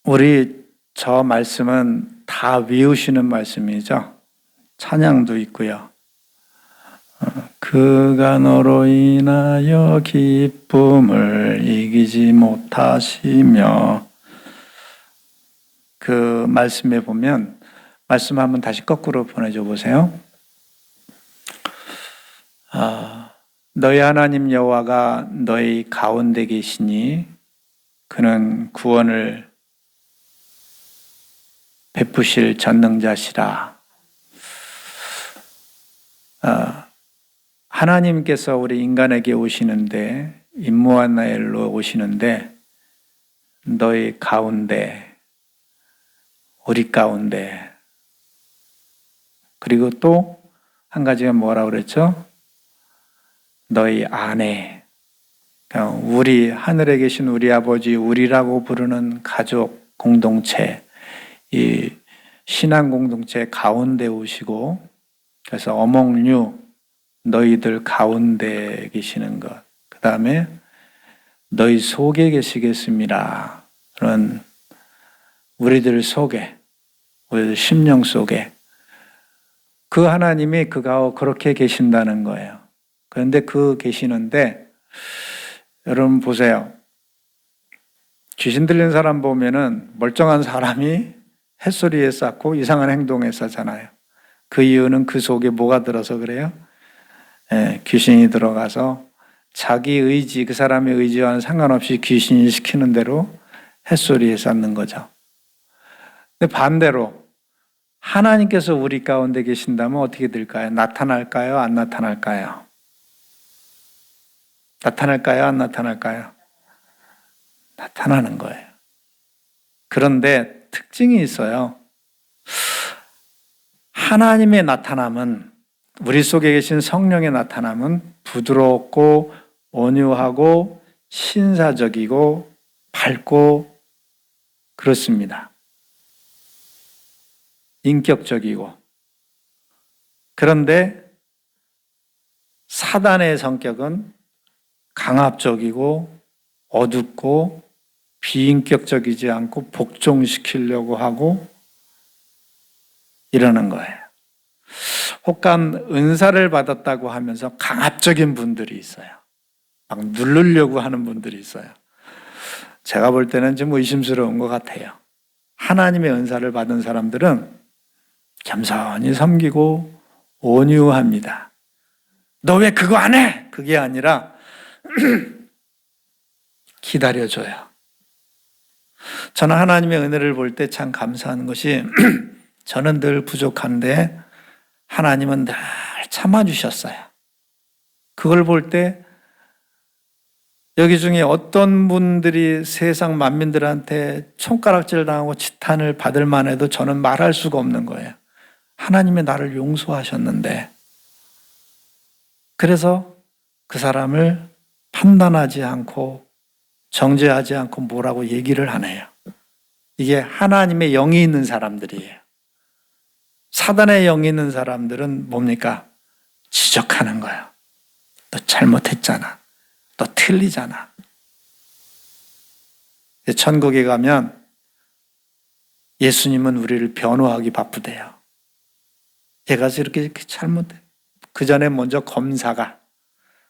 우리 저 말씀은 다 외우시는 말씀이죠. 찬양도 있고요. 그가 너로 인하여 기쁨을 이기지 못하시며, 그 말씀에 보면 말씀 한번 다시 거꾸로 보내줘 보세요. 너희 하나님 여호와가 너희 가운데 계시니 그는 구원을 베푸실 전능자시라. 하나님께서 우리 인간에게 오시는데, 임무한나엘로 오시는데, 너희 가운데, 우리 가운데, 그리고 또 한 가지가 뭐라고 그랬죠? 너희 안에, 우리 하늘에 계신 우리 아버지, 우리라고 부르는 가족 공동체, 이 신앙 공동체 가운데 오시고, 그래서 어몽류, 너희들 가운데 계시는 것, 그 다음에 너희 속에 계시겠습니다. 그런 우리들 속에, 우리들 심령 속에 그 하나님이 그렇게 계신다는 거예요. 그런데 계시는데, 여러분 보세요. 귀신 들린 사람 보면은 멀쩡한 사람이 햇소리에 쌓고 이상한 행동에 싸잖아요. 그 이유는 그 속에 뭐가 들어서 그래요? 귀신이 들어가서 자기 의지, 그 사람의 의지와는 상관없이 귀신이 시키는 대로 햇소리에 쌓는 거죠. 근데 반대로 하나님께서 우리 가운데 계신다면 어떻게 될까요? 나타날까요? 안 나타날까요? 나타날까요? 안 나타날까요? 나타나는 거예요. 그런데 특징이 있어요. 하나님의 나타남은, 우리 속에 계신 성령의 나타남은 부드럽고 온유하고 신사적이고 밝고 그렇습니다. 인격적이고. 그런데 사단의 성격은 강압적이고 어둡고 비인격적이지 않고 복종시키려고 하고 이러는 거예요. 혹간 은사를 받았다고 하면서 강압적인 분들이 있어요. 막 누르려고 하는 분들이 있어요. 제가 볼 때는 좀 의심스러운 것 같아요. 하나님의 은사를 받은 사람들은 겸손히 섬기고 온유합니다. 너 왜 그거 안 해? 그게 아니라 기다려줘요. 저는 하나님의 은혜를 볼 때 참 감사한 것이 저는 늘 부족한데 하나님은 늘 참아주셨어요. 그걸 볼 때 여기 중에 어떤 분들이 세상 만민들한테 손가락질 당하고 지탄을 받을 만해도 저는 말할 수가 없는 거예요. 하나님이 나를 용서하셨는데, 그래서 그 사람을 판단하지 않고 정죄하지 않고 뭐라고 얘기를 하네요. 이게 하나님의 영이 있는 사람들이에요. 사단의 영이 있는 사람들은 뭡니까? 지적하는 거예요. 너 잘못했잖아. 너 틀리잖아. 천국에 가면 예수님은 우리를 변호하기 바쁘대요. 얘가 이렇게 잘못해. 그 전에 먼저 검사가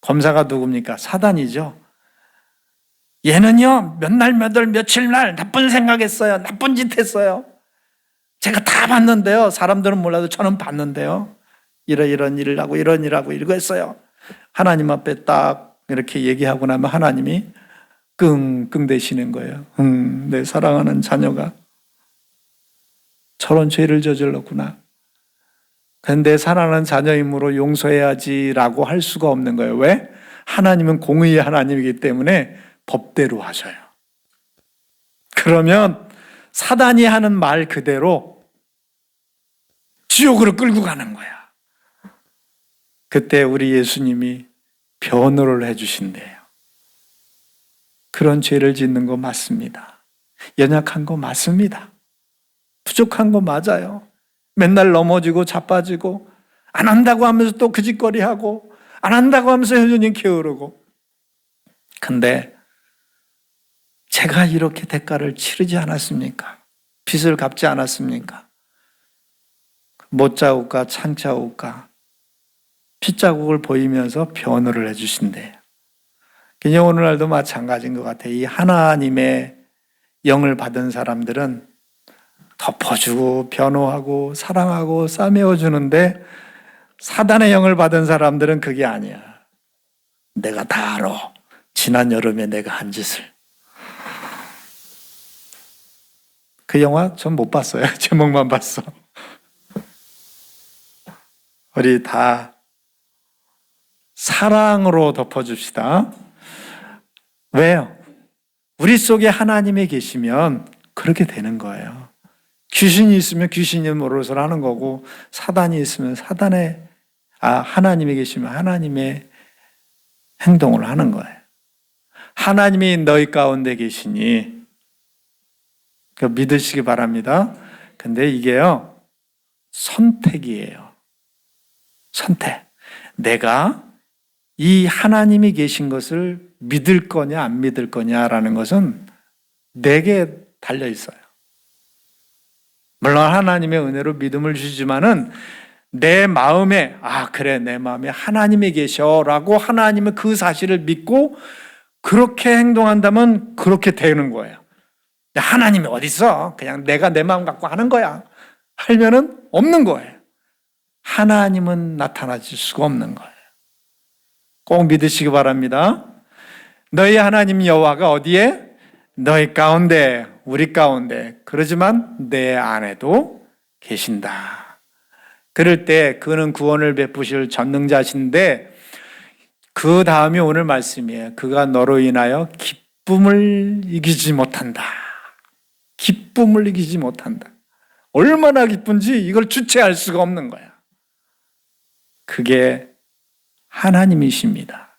누굽니까? 사단이죠. 얘는요, 몇 날, 몇 월, 며칠 날 나쁜 생각했어요. 나쁜 짓 했어요. 제가 다 봤는데요. 사람들은 몰라도 저는 봤는데요. 이런 일을 하고 이런 일 하고 이러고 했어요. 하나님 앞에 딱 이렇게 얘기하고 나면 하나님이 끙끙 대시는 거예요. 내 사랑하는 자녀가 저런 죄를 저질렀구나. 그런데 사랑하는 자녀이므로 용서해야지라고 할 수가 없는 거예요. 왜? 하나님은 공의의 하나님이기 때문에 법대로 하셔요. 그러면 사단이 하는 말 그대로 지옥으로 끌고 가는 거야. 그때 우리 예수님이 변호를 해주신대요. 그런 죄를 짓는 거 맞습니다. 연약한 거 맞습니다. 부족한 거 맞아요. 맨날 넘어지고 자빠지고 안 한다고 하면서 또 그 짓거리하고 안 한다고 하면서 여전히 게으르고. 근데 제가 이렇게 대가를 치르지 않았습니까? 빚을 갚지 않았습니까? 못자국과 창자국과 핏자국을 보이면서 변호를 해주신대요. 그냥 오늘날도 마찬가지인 것 같아요. 이 하나님의 영을 받은 사람들은 덮어주고 변호하고 사랑하고 싸매어주는데, 사단의 영을 받은 사람들은 그게 아니야. 내가 다 알아. 지난 여름에 내가 한 짓을. 그 영화 전 못 봤어요. 제목만 봤어. 우리 다 사랑으로 덮어줍시다. 왜요? 우리 속에 하나님이 계시면 그렇게 되는 거예요. 귀신이 있으면 귀신의 노릇을 하는 거고, 사단이 있으면 하나님이 계시면 하나님의 행동을 하는 거예요. 하나님이 너희 가운데 계시니 믿으시기 바랍니다. 근데 이게요, 선택이에요. 선택. 내가 이 하나님이 계신 것을 믿을 거냐 안 믿을 거냐라는 것은 내게 달려 있어요. 물론 하나님의 은혜로 믿음을 주시지만은 내 마음에, 그래, 내 마음에 하나님이 계셔라고 하나님의 그 사실을 믿고 그렇게 행동한다면 그렇게 되는 거예요. 하나님이 어디 있어? 그냥 내가 내 마음 갖고 하는 거야 하면은 없는 거예요. 하나님은 나타나질 수가 없는 거예요. 꼭 믿으시기 바랍니다. 너희 하나님 여호와가 어디에? 너희 가운데, 우리 가운데, 그러지만 내 안에도 계신다. 그럴 때 그는 구원을 베푸실 전능자신데, 그 다음이 오늘 말씀이에요. 그가 너로 인하여 기쁨을 이기지 못한다. 기쁨을 이기지 못한다. 얼마나 기쁜지 이걸 주체할 수가 없는 거야. 그게 하나님이십니다.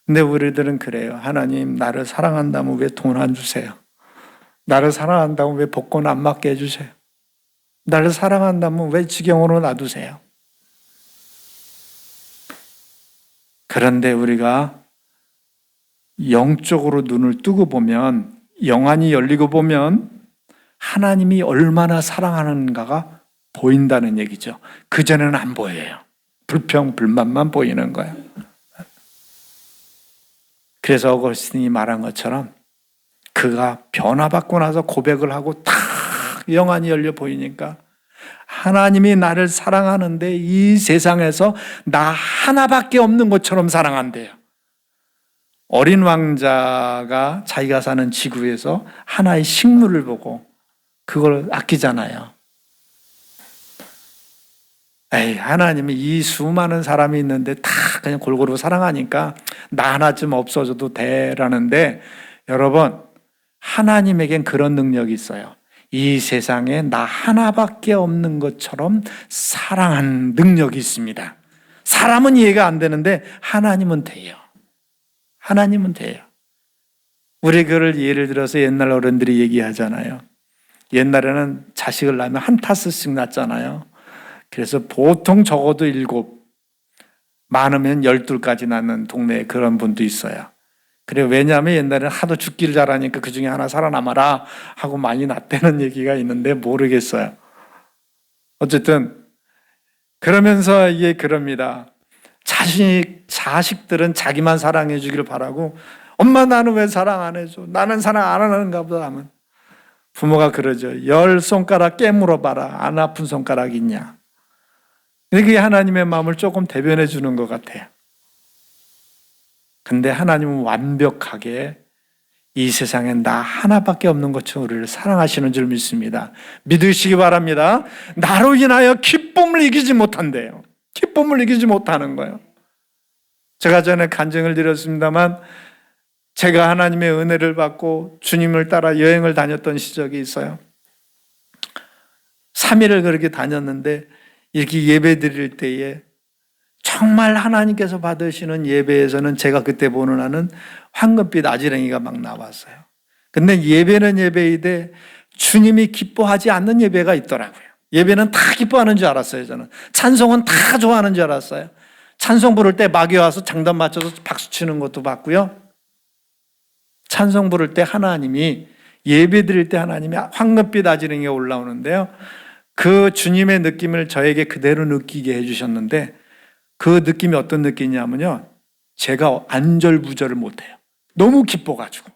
근데 우리들은 그래요. 하나님, 나를 사랑한다면 왜 돈 안 주세요? 나를 사랑한다면 왜 복권 안 맞게 해주세요? 나를 사랑한다면 왜 지경으로 놔두세요? 그런데 우리가 영적으로 눈을 뜨고 보면, 영안이 열리고 보면 하나님이 얼마나 사랑하는가가 보인다는 얘기죠. 그전에는 안 보여요. 불평, 불만만 보이는 거예요. 그래서 어거스틴이 말한 것처럼 그가 변화받고 나서 고백을 하고 탁 영안이 열려 보이니까, 하나님이 나를 사랑하는데 이 세상에서 나 하나밖에 없는 것처럼 사랑한대요. 어린 왕자가 자기가 사는 지구에서 하나의 식물을 보고 그걸 아끼잖아요. 하나님이 이 수많은 사람이 있는데 다 그냥 골고루 사랑하니까 나 하나쯤 없어져도 돼라는데, 여러분, 하나님에겐 그런 능력이 있어요. 이 세상에 나 하나밖에 없는 것처럼 사랑하는 능력이 있습니다. 사람은 이해가 안 되는데 하나님은 돼요. 하나님은 돼요. 우리 그걸 예를 들어서 옛날 어른들이 얘기하잖아요. 옛날에는 자식을 낳으면 한 타스씩 낳잖아요. 그래서 보통 적어도 7, 많으면 12까지 낳는 동네에 그런 분도 있어요. 그래, 왜냐하면 옛날에는 하도 죽기를 잘하니까 그 중에 하나 살아남아라 하고 많이 낳다는 얘기가 있는데 모르겠어요. 어쨌든 그러면서 이게 그럽니다. 자식들은 자기만 사랑해 주기를 바라고, 엄마 나는 왜 사랑 안 해줘? 나는 사랑 안 하는가 보다 하면 부모가 그러죠. 10손가락 깨물어 봐라. 안 아픈 손가락 있냐? 그게 하나님의 마음을 조금 대변해 주는 것 같아요. 근데 하나님은 완벽하게 이 세상엔 나 하나밖에 없는 것처럼 우리를 사랑하시는 줄 믿습니다. 믿으시기 바랍니다. 나로 인하여 기쁨을 이기지 못한대요. 기쁨을 이기지 못하는 거예요. 제가 전에 간증을 드렸습니다만, 제가 하나님의 은혜를 받고 주님을 따라 여행을 다녔던 시절이 있어요. 3일을 그렇게 다녔는데, 이렇게 예배 드릴 때에 정말 하나님께서 받으시는 예배에서는 제가 그때 보는 한은 황금빛 아지랭이가 막 나왔어요. 근데 예배는 예배이되 주님이 기뻐하지 않는 예배가 있더라고요. 예배는 다 기뻐하는 줄 알았어요. 저는 찬송은 다 좋아하는 줄 알았어요. 찬송 부를 때 마귀 와서 장단 맞춰서 박수 치는 것도 봤고요. 찬송 부를 때 하나님이, 예배 드릴 때 하나님이 황금빛 아지랭이가 올라오는데요, 그 주님의 느낌을 저에게 그대로 느끼게 해주셨는데, 그 느낌이 어떤 느낌이냐면요, 제가 안절부절을 못해요. 너무 기뻐가지고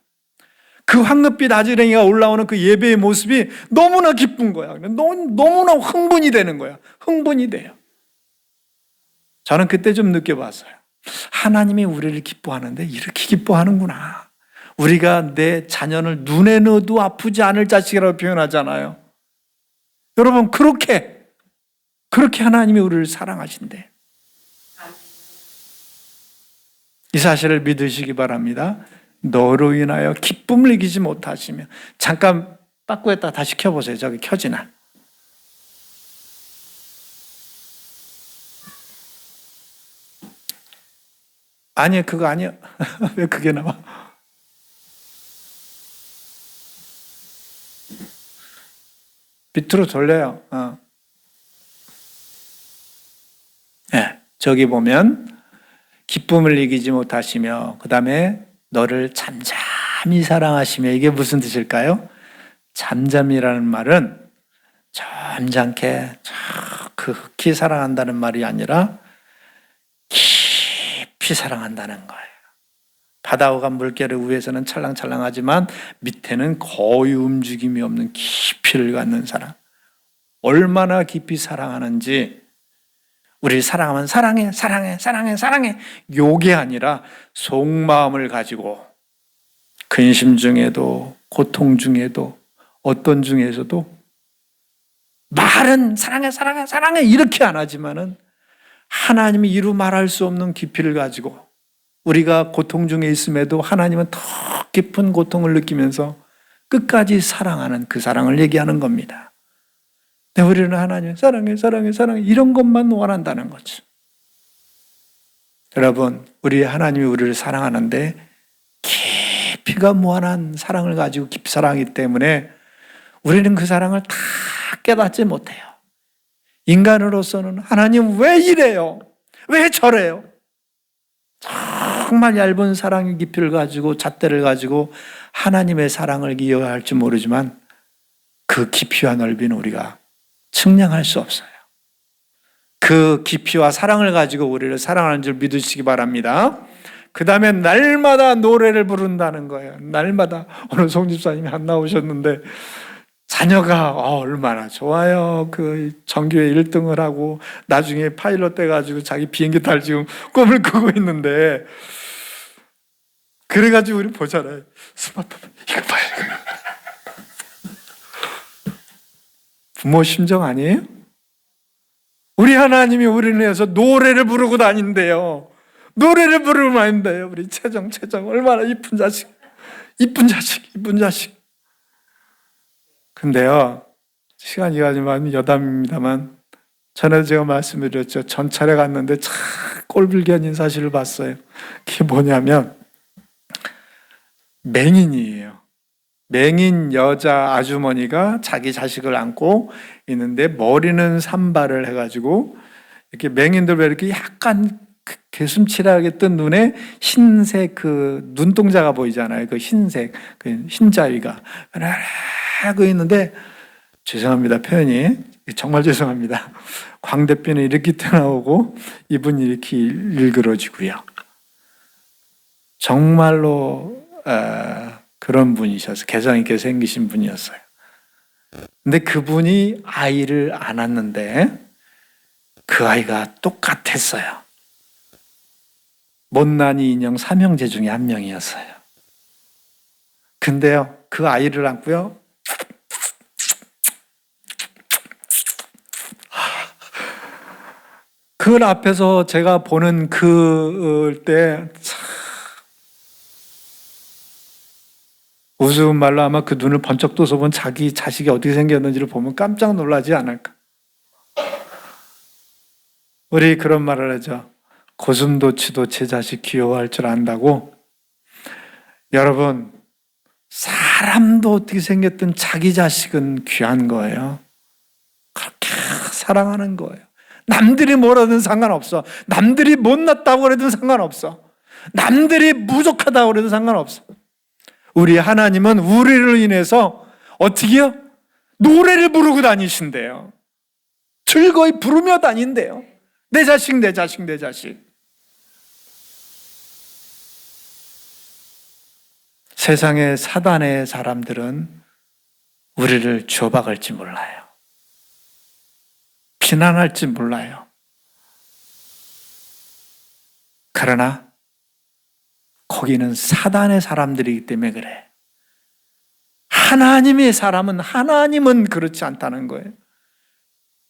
그 황금빛 아지랭이가 올라오는 그 예배의 모습이 너무나 기쁜 거야. 너무나 흥분이 되는 거야. 흥분이 돼요. 저는 그때 좀 느껴봤어요. 하나님이 우리를 기뻐하는데 이렇게 기뻐하는구나. 우리가 내 자녀를 눈에 넣어도 아프지 않을 자식이라고 표현하잖아요. 여러분, 그렇게 하나님이 우리를 사랑하신대. 이 사실을 믿으시기 바랍니다. 너로 인하여 기쁨을 이기지 못하시면, 잠깐 빠꾸에다 다시 켜보세요. 저기 켜지나? 아니, 그거 아니야. 왜 그게 나와? 밑으로 돌려요. 네, 저기 보면 기쁨을 이기지 못하시며, 그 다음에 너를 잠잠히 사랑하시며, 이게 무슨 뜻일까요? 잠잠이라는 말은 점잖게 극히 사랑한다는 말이 아니라 깊이 사랑한다는 거예요. 바다가 물결의 위에서는 찰랑찰랑하지만 밑에는 거의 움직임이 없는 깊이를 갖는 사랑. 얼마나 깊이 사랑하는지, 우리 사랑하면 사랑해, 사랑해, 사랑해, 사랑해, 요게 아니라 속마음을 가지고 근심 중에도, 고통 중에도, 어떤 중에서도 말은 사랑해, 사랑해, 사랑해 이렇게 안 하지만은 하나님이 이루 말할 수 없는 깊이를 가지고, 우리가 고통 중에 있음에도 하나님은 더 깊은 고통을 느끼면서 끝까지 사랑하는 그 사랑을 얘기하는 겁니다. 근데 우리는 하나님 사랑해, 사랑해, 사랑해 이런 것만 원한다는 거죠. 여러분, 우리 하나님이 우리를 사랑하는데 깊이가 무한한 사랑을 가지고 깊이 사랑하기 때문에 우리는 그 사랑을 다 깨닫지 못해요. 인간으로서는 하나님 왜 이래요? 왜 저래요? 정말 얇은 사랑의 깊이를 가지고, 잣대를 가지고 하나님의 사랑을 이해할지 모르지만 그 깊이와 넓이는 우리가 측량할 수 없어요. 그 깊이와 사랑을 가지고 우리를 사랑하는 줄 믿으시기 바랍니다. 그 다음에 날마다 노래를 부른다는 거예요. 날마다. 오늘 송 집사님이 안 나오셨는데 자녀가 얼마나 좋아요. 그 전교에 1등을 하고 나중에 파일럿 돼가지고 자기 비행기 탈 지금 꿈을 꾸고 있는데, 그래가지고 우리 보잖아요. 스마트폰 이거 봐요. 부모 심정 아니에요? 우리 하나님이 우리를 위해서 노래를 부르고 다닌대요. 노래를 부르면 안 돼요. 우리 채정 얼마나 이쁜 자식. 근데요, 시간이 가지만 여담입니다만, 전에 제가 말씀드렸죠. 전철에 갔는데 참 꼴불견인 사실을 봤어요. 그게 뭐냐면 맹인이에요. 맹인 여자 아주머니가 자기 자식을 안고 있는데 머리는 산발을 해가지고, 이렇게 맹인들 왜 이렇게 약간 개슴칠하게 뜬 눈에 흰색 그 눈동자가 보이잖아요. 그 흰색 그 흰자위가 하고 있는데, 죄송합니다, 표현이 정말 죄송합니다. 광대뼈는 이렇게 튀어나오고 입은 이렇게 일그러지고요. 정말로 그런 분이셔서 개성 있게 생기신 분이었어요. 근데 그분이 아이를 안았는데 그 아이가 똑같았어요. 못난이 인형 삼형제 중에 한 명이었어요. 근데요, 그 아이를 안고요, 그 앞에서 제가 보는 그때 우스운 말로 아마 그 눈을 번쩍 떠서 본 자기 자식이 어떻게 생겼는지를 보면 깜짝 놀라지 않을까. 우리 그런 말을 하죠. 고슴도치도 제 자식 귀여워할 줄 안다고. 여러분, 사람도 어떻게 생겼든 자기 자식은 귀한 거예요. 그렇게 사랑하는 거예요. 남들이 뭐라든 상관없어. 남들이 못났다고 그래도 상관없어. 남들이 부족하다고 그래도 상관없어. 우리 하나님은 우리를 인해서 어떻게요? 노래를 부르고 다니신대요. 즐거이 부르며 다닌대요. 내 자식, 내 자식, 내 자식. 세상의 사단의 사람들은 우리를 조박할지 몰라요. 비난할지 몰라요. 그러나 거기는 사단의 사람들이기 때문에 그래. 하나님의 사람은, 하나님은 그렇지 않다는 거예요.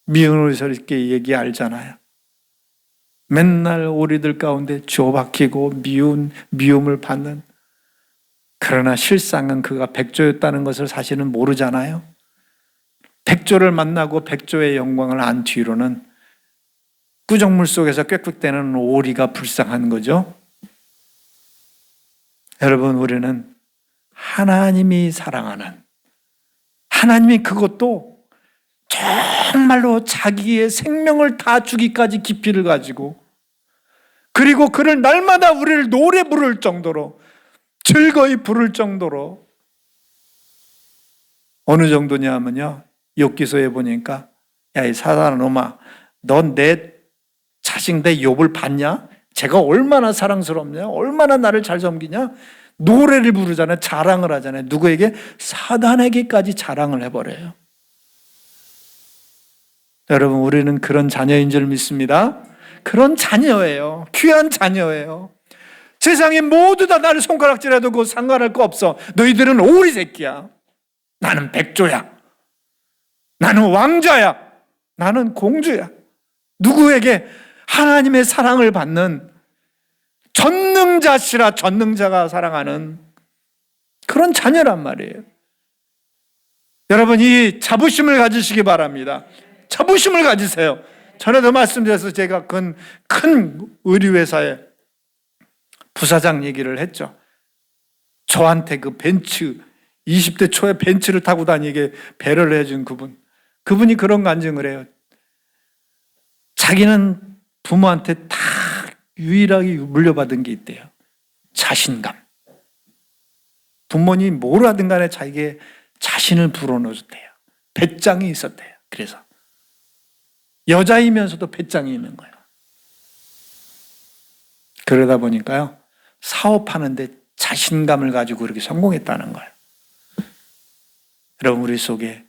미움을 이렇게 얘기 알잖아요. 맨날 우리들 가운데 조박히고 미움을 받는, 그러나 실상은 그가 백조였다는 것을 사실은 모르잖아요. 백조를 만나고 백조의 영광을 안 뒤로는 구정물 속에서 꽥꽥대는 오리가 불쌍한 거죠. 여러분, 우리는 하나님이 사랑하는, 하나님이 그것도 정말로 자기의 생명을 다 주기까지 깊이를 가지고, 그리고 그를 날마다 우리를 노래 부를 정도로, 즐거이 부를 정도로, 어느 정도냐면요, 욥기서에 보니까 야, 이 사단아 놈아, 넌 내 자식 내 욥을 봤냐? 제가 얼마나 사랑스럽냐? 얼마나 나를 잘 섬기냐? 노래를 부르잖아요. 자랑을 하잖아요. 누구에게? 사단에게까지 자랑을 해버려요. 여러분, 우리는 그런 자녀인 줄 믿습니다. 그런 자녀예요. 귀한 자녀예요. 세상에 모두 다 나를 손가락질해도 그거 상관할 거 없어. 너희들은 오리 새끼야. 나는 백조야. 나는 왕자야. 나는 공주야. 누구에게? 하나님의 사랑을 받는 전능자시라, 전능자가 사랑하는 그런 자녀란 말이에요. 여러분, 이 자부심을 가지시기 바랍니다. 자부심을 가지세요. 전에도 말씀드려서 제가 큰 의류회사의 부사장 얘기를 했죠. 저한테 그 벤츠, 20대 초에 벤츠를 타고 다니게 배려를 해준 그분이 그런 간증을 해요. 자기는 부모한테 다 유일하게 물려받은 게 있대요. 자신감. 부모님이 뭘 하든 간에 자기의 자신을 불어넣었대요. 배짱이 있었대요. 그래서 여자이면서도 배짱이 있는 거예요. 그러다 보니까요, 사업하는데 자신감을 가지고 그렇게 성공했다는 거예요. 여러분, 우리 속에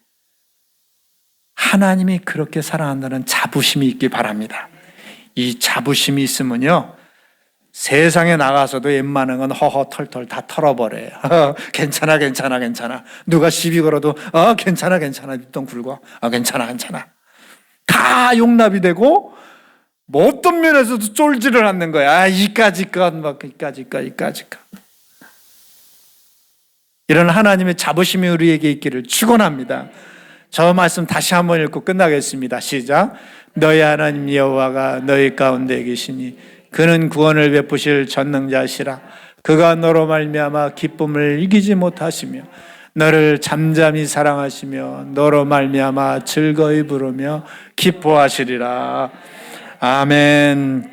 하나님이 그렇게 사랑한다는 자부심이 있길 바랍니다. 이 자부심이 있으면요, 세상에 나가서도 웬만한 건 허허 털털 다 털어버려요. 괜찮아, 괜찮아, 괜찮아. 누가 시비 걸어도 괜찮아, 괜찮아. 뒷돈 굴고 괜찮아, 괜찮아. 다 용납이 되고, 뭐 어떤 면에서도 쫄지를 않는 거야. 이까짓 것, 이까짓 것. 이런 하나님의 자부심이 우리에게 있기를 축원합니다. 저 말씀 다시 한번 읽고 끝나겠습니다. 시작. 너희 하나님 여호와가 너희 가운데 계시니 그는 구원을 베푸실 전능자시라. 그가 너로 말미암아 기쁨을 이기지 못하시며 너를 잠잠히 사랑하시며 너로 말미암아 즐거이 부르며 기뻐하시리라. 아멘.